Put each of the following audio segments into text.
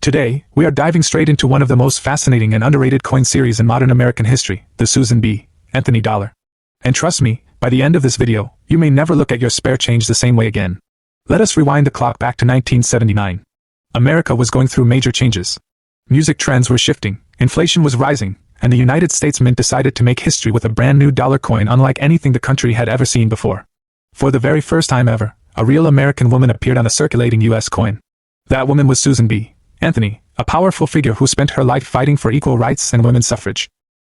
Today, we are diving straight into one of the most fascinating and underrated coin series in modern American history, the Susan B. Anthony dollar. And trust me, by the end of this video, you may never look at your spare change the same way again. Let us rewind the clock back to 1979. America was going through major changes. Music trends were shifting, inflation was rising, and the United States Mint decided to make history with a brand new dollar coin unlike anything the country had ever seen before. For the very first time ever, a real American woman appeared on a circulating U.S. coin. That woman was Susan B. Anthony, a powerful figure who spent her life fighting for equal rights and women's suffrage.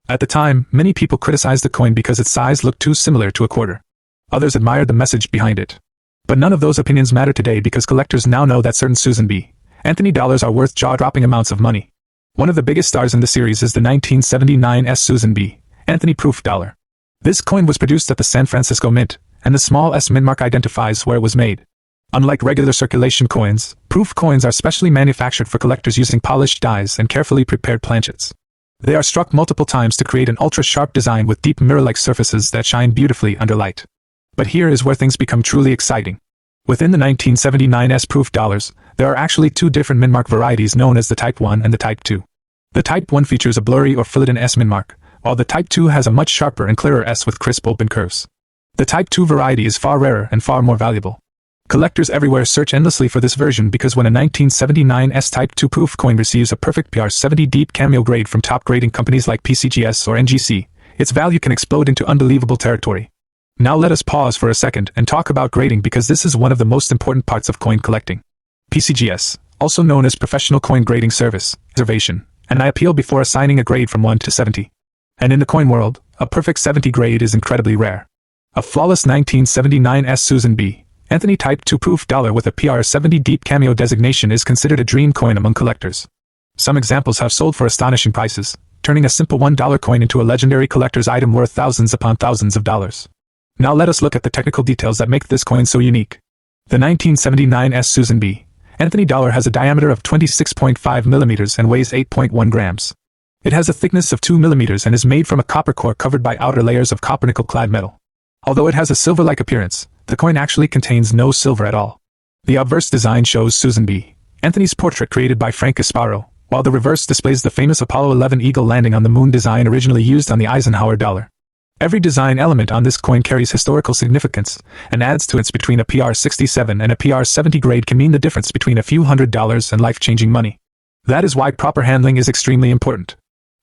At the time, many people criticized the coin because its size looked too similar to a quarter. Others admired the message behind it. But none of those opinions matter today because collectors now know that certain Susan B. Anthony dollars are worth jaw-dropping amounts of money. One of the biggest stars in the series is the 1979 Susan B. Anthony proof dollar. This coin was produced at the San Francisco Mint, and the small S mint mark identifies where it was made. Unlike regular circulation coins, proof coins are specially manufactured for collectors using polished dies and carefully prepared planchets. They are struck multiple times to create an ultra-sharp design with deep mirror-like surfaces that shine beautifully under light. But here is where things become truly exciting. Within the 1979 proof dollars, there are actually two different mint mark varieties known as the Type 1 and the Type 2. The Type 1 features a blurry or filleted S mint mark, while the Type 2 has a much sharper and clearer S with crisp open curves. The Type 2 variety is far rarer and far more valuable. Collectors everywhere search endlessly for this version because when a 1979 Type 2 proof coin receives a perfect PR70 deep cameo grade from top grading companies like PCGS or NGC, its value can explode into unbelievable territory. Now let us pause for a second and talk about grading because this is one of the most important parts of coin collecting. PCGS, also known as Professional Coin Grading Service, reservation, and I appeal before assigning a grade from 1 to 70. And in the coin world, a perfect 70 grade is incredibly rare. A flawless 1979 Susan B. Anthony Type 2 proof dollar with a PR70 deep cameo designation is considered a dream coin among collectors. Some examples have sold for astonishing prices, turning a simple $1 coin into a legendary collector's item worth thousands upon thousands of dollars. Now let us look at the technical details that make this coin so unique. The 1979 Susan B. Anthony dollar has a diameter of 26.5 millimeters and weighs 8.1 grams. It has a thickness of 2 millimeters and is made from a copper core covered by outer layers of copper nickel-clad metal. Although it has a silver-like appearance, the coin actually contains no silver at all. The obverse design shows Susan B. Anthony's portrait created by Frank Gasparo, while the reverse displays the famous Apollo 11 eagle landing on the moon design originally used on the Eisenhower dollar. Every design element on this coin carries historical significance, and adds to its between a PR67 and a PR70 grade can mean the difference between a few $100s and life-changing money. That is why proper handling is extremely important.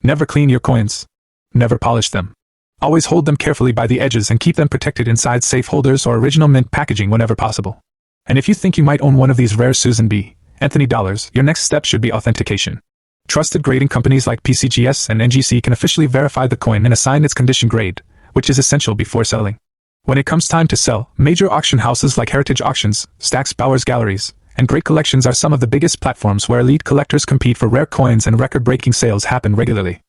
Never clean your coins. Never polish them. Always hold them carefully by the edges and keep them protected inside safe holders or original mint packaging whenever possible. And if you think you might own one of these rare Susan B. Anthony dollars, your next step should be authentication. Trusted grading companies like PCGS and NGC can officially verify the coin and assign its condition grade, which is essential before selling. When it comes time to sell, major auction houses like Heritage Auctions, Stack's Bowers Galleries, and Great Collections are some of the biggest platforms where elite collectors compete for rare coins and record-breaking sales happen regularly.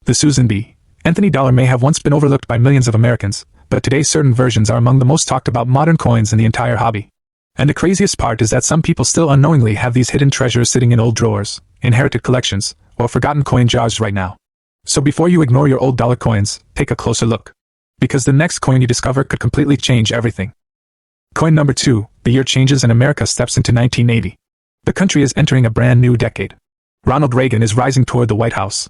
The Susan B. Anthony dollar may have once been overlooked by millions of Americans, but today certain versions are among the most talked about modern coins in the entire hobby. And the craziest part is that some people still unknowingly have these hidden treasures sitting in old drawers, inherited collections, or forgotten coin jars right now. So before you ignore your old dollar coins, take a closer look. Because the next coin you discover could completely change everything. Coin number 2, the year changes and America steps into 1980. The country is entering a brand new decade. Ronald Reagan is rising toward the White House.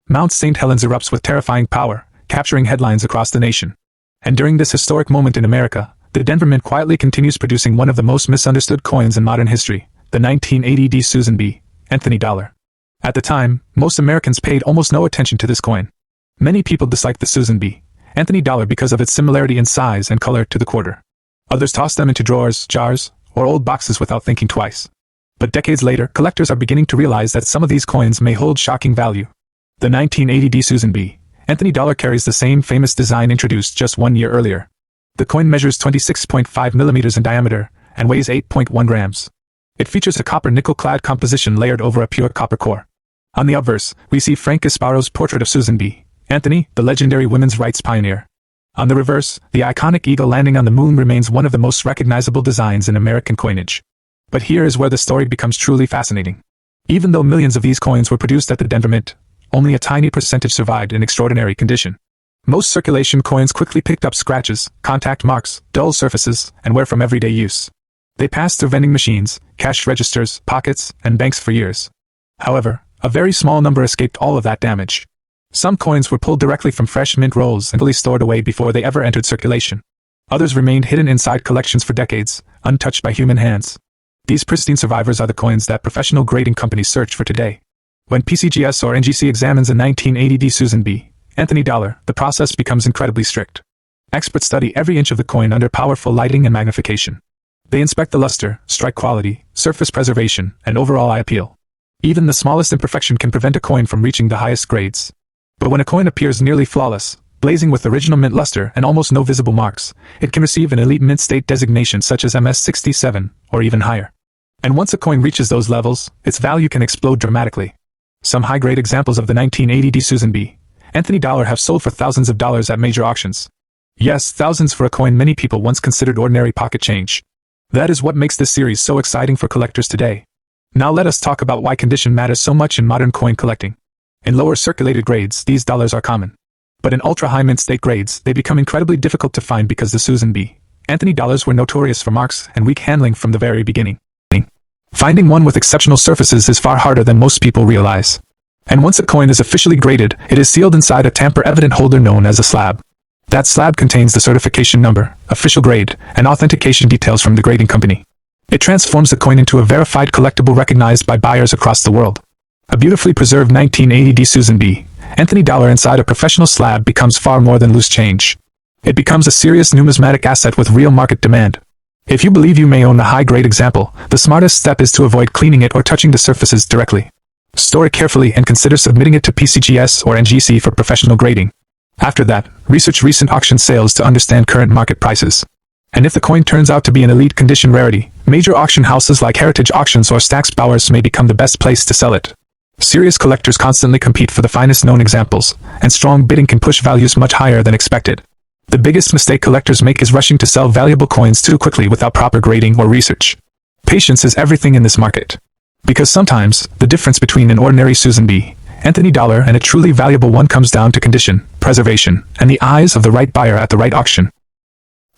Mount St. Helens erupts with terrifying power, capturing headlines across the nation. And during this historic moment in America, the Denver Mint quietly continues producing one of the most misunderstood coins in modern history, the 1980 Susan B. Anthony dollar. At the time, most Americans paid almost no attention to this coin. Many people disliked the Susan B. Anthony dollar because of its similarity in size and color to the quarter. Others tossed them into drawers, jars, or old boxes without thinking twice. But decades later, collectors are beginning to realize that some of these coins may hold shocking value. The 1980 Susan B. Anthony dollar carries the same famous design introduced just 1 year earlier. The coin measures 26.5 millimeters in diameter and weighs 8.1 grams. It features a copper nickel-clad composition layered over a pure copper core. On the obverse, we see Frank Gasparo's portrait of Susan B. Anthony, the legendary women's rights pioneer. On the reverse, the iconic eagle landing on the moon remains one of the most recognizable designs in American coinage. But here is where the story becomes truly fascinating. Even though millions of these coins were produced at the Denver Mint, only a tiny percentage survived in extraordinary condition. Most circulation coins quickly picked up scratches, contact marks, dull surfaces, and wear from everyday use. They passed through vending machines, cash registers, pockets, and banks for years. However, a very small number escaped all of that damage. Some coins were pulled directly from fresh mint rolls and fully stored away before they ever entered circulation. Others remained hidden inside collections for decades, untouched by human hands. These pristine survivors are the coins that professional grading companies search for today. When PCGS or NGC examines a 1980 Susan B. Anthony dollar, the process becomes incredibly strict. Experts study every inch of the coin under powerful lighting and magnification. They inspect the luster, strike quality, surface preservation, and overall eye appeal. Even the smallest imperfection can prevent a coin from reaching the highest grades. But when a coin appears nearly flawless, blazing with original mint luster and almost no visible marks, it can receive an elite mint state designation such as MS67, or even higher. And once a coin reaches those levels, its value can explode dramatically. Some high-grade examples of the 1980 Susan B. Anthony dollar have sold for thousands of dollars at major auctions. Yes, thousands for a coin many people once considered ordinary pocket change. That is what makes this series so exciting for collectors today. Now let us talk about why condition matters so much in modern coin collecting. In lower circulated grades, these dollars are common. But in ultra-high mint state grades, they become incredibly difficult to find because the Susan B. Anthony dollars were notorious for marks and weak handling from the very beginning. Finding one with exceptional surfaces is far harder than most people realize. And once a coin is officially graded, it is sealed inside a tamper-evident holder known as a slab. That slab contains the certification number, official grade, and authentication details from the grading company. It transforms the coin into a verified collectible recognized by buyers across the world. A beautifully preserved 1980 Susan B. Anthony dollar inside a professional slab becomes far more than loose change. It becomes a serious numismatic asset with real market demand. If you believe you may own a high-grade example, the smartest step is to avoid cleaning it or touching the surfaces directly. Store it carefully and consider submitting it to PCGS or NGC for professional grading. After that, research recent auction sales to understand current market prices. And if the coin turns out to be an elite condition rarity, major auction houses like Heritage Auctions or Stax Bowers may become the best place to sell it. Serious collectors constantly compete for the finest known examples, and strong bidding can push values much higher than expected. The biggest mistake collectors make is rushing to sell valuable coins too quickly without proper grading or research. Patience is everything in this market. Because sometimes, the difference between an ordinary Susan B. Anthony dollar and a truly valuable one comes down to condition, preservation, and the eyes of the right buyer at the right auction.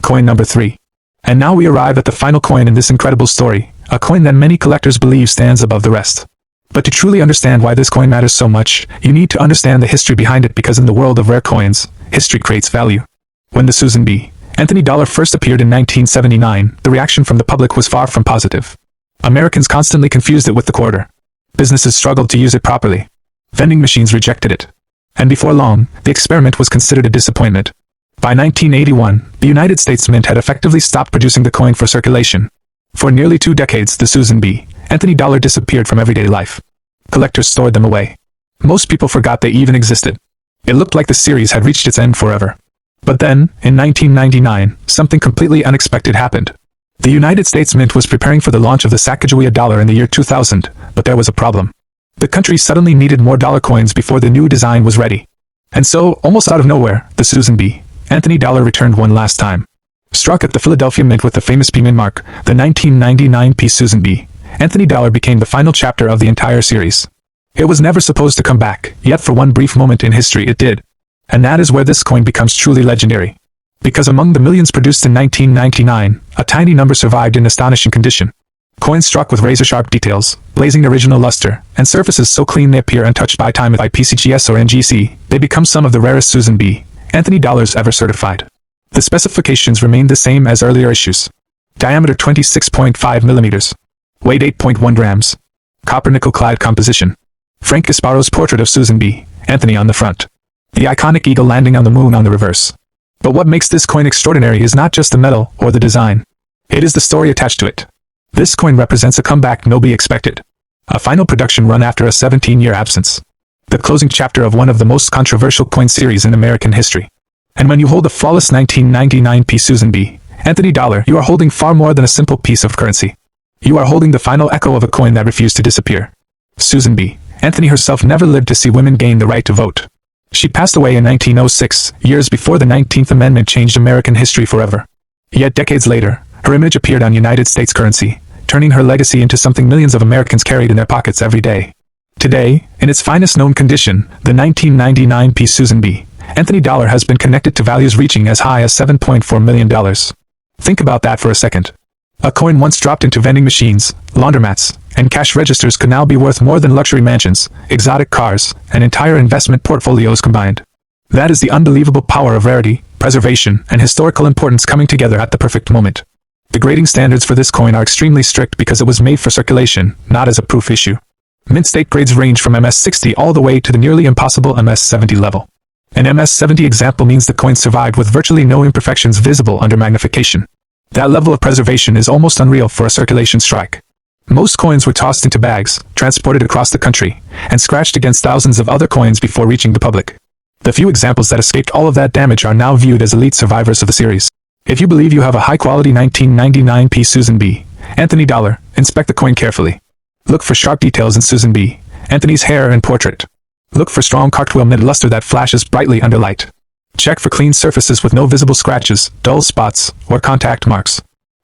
Coin number 3. And now we arrive at the final coin in this incredible story, a coin that many collectors believe stands above the rest. But to truly understand why this coin matters so much, you need to understand the history behind it because in the world of rare coins, history creates value. When the Susan B. Anthony dollar first appeared in 1979, the reaction from the public was far from positive. Americans constantly confused it with the quarter. Businesses struggled to use it properly. Vending machines rejected it. And before long, the experiment was considered a disappointment. By 1981, the United States Mint had effectively stopped producing the coin for circulation. For nearly 2 decades, the Susan B. Anthony dollar disappeared from everyday life. Collectors stored them away. Most people forgot they even existed. It looked like the series had reached its end forever. But then, in 1999, something completely unexpected happened. The United States Mint was preparing for the launch of the Sacagawea dollar in the year 2000, but there was a problem. The country suddenly needed more dollar coins before the new design was ready. And so, almost out of nowhere, the Susan B. Anthony dollar returned one last time. Struck at the Philadelphia Mint with the famous P-Mint mark, the 1999 piece Susan B. Anthony dollar became the final chapter of the entire series. It was never supposed to come back, yet for one brief moment in history it did. And that is where this coin becomes truly legendary. Because among the millions produced in 1999, a tiny number survived in astonishing condition. Coins struck with razor-sharp details, blazing original luster, and surfaces so clean they appear untouched by time by PCGS or NGC, they become some of the rarest Susan B. Anthony dollars ever certified. The specifications remained the same as earlier issues. Diameter 26.5 millimeters. Weight 8.1 grams. Copper-nickel clad composition. Frank Gasparo's portrait of Susan B. Anthony on the front. The iconic eagle landing on the moon on the reverse. But what makes this coin extraordinary is not just the metal or the design. It is the story attached to it. This coin represents a comeback nobody expected. A final production run after a 17-year absence. The closing chapter of one of the most controversial coin series in American history. And when you hold a flawless 1999 piece Susan B. Anthony dollar, you are holding far more than a simple piece of currency. You are holding the final echo of a coin that refused to disappear. Susan B. Anthony herself never lived to see women gain the right to vote. She passed away in 1906, years before the 19th Amendment changed American history forever. Yet decades later, her image appeared on United States currency, turning her legacy into something millions of Americans carried in their pockets every day. Today, in its finest known condition, the 1999 piece Susan B. Anthony dollar has been connected to values reaching as high as $7.4 million. Think about that for a second. A coin once dropped into vending machines, laundromats, and cash registers could now be worth more than luxury mansions, exotic cars, and entire investment portfolios combined. That is the unbelievable power of rarity, preservation, and historical importance coming together at the perfect moment. The grading standards for this coin are extremely strict because it was made for circulation, not as a proof issue. Mint state grades range from MS60 all the way to the nearly impossible MS70 level. An MS70 example means the coin survived with virtually no imperfections visible under magnification. That level of preservation is almost unreal for a circulation strike. Most coins were tossed into bags, transported across the country, and scratched against thousands of other coins before reaching the public. The few examples that escaped all of that damage are now viewed as elite survivors of the series. If you believe you have a high-quality 1999 P. Susan B. Anthony dollar, inspect the coin carefully. Look for sharp details in Susan B. Anthony's hair and portrait. Look for strong cartwheel mid-luster that flashes brightly under light. Check for clean surfaces with no visible scratches, dull spots, or contact marks.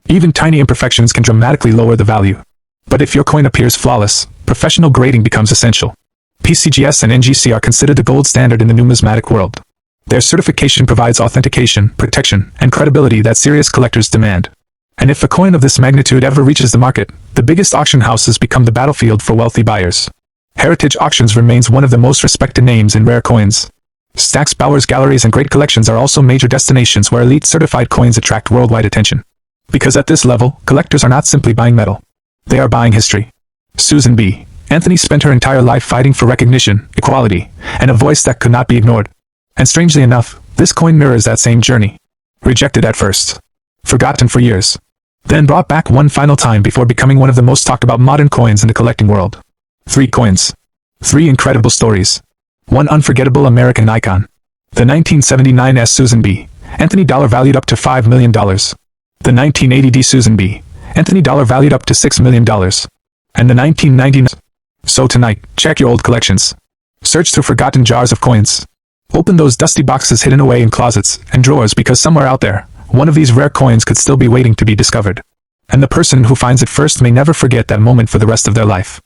Even tiny imperfections can dramatically lower the value. But if your coin appears flawless, professional grading becomes essential. PCGS and NGC are considered the gold standard in the numismatic world. Their certification provides authentication, protection, and credibility that serious collectors demand. And if a coin of this magnitude ever reaches the market, the biggest auction houses become the battlefield for wealthy buyers. Heritage Auctions remains one of the most respected names in rare coins. Stack's Bowers galleries and great collections are also major destinations where elite certified coins attract worldwide attention. Because at this level, collectors are not simply buying metal. They are buying history. Susan B. Anthony spent her entire life fighting for recognition, equality, and a voice that could not be ignored. And strangely enough, this coin mirrors that same journey. Rejected at first. Forgotten for years. Then brought back one final time before becoming one of the most talked about modern coins in the collecting world. 3 coins. 3 incredible stories. 1 unforgettable American icon. The 1979 S. Susan B. Anthony dollar valued up to $5 million. The 1980 D. Susan B. Anthony dollar valued up to $6 million. And the 1990. So tonight, check your old collections. Search through forgotten jars of coins. Open those dusty boxes hidden away in closets and drawers because somewhere out there, one of these rare coins could still be waiting to be discovered. And the person who finds it first may never forget that moment for the rest of their life.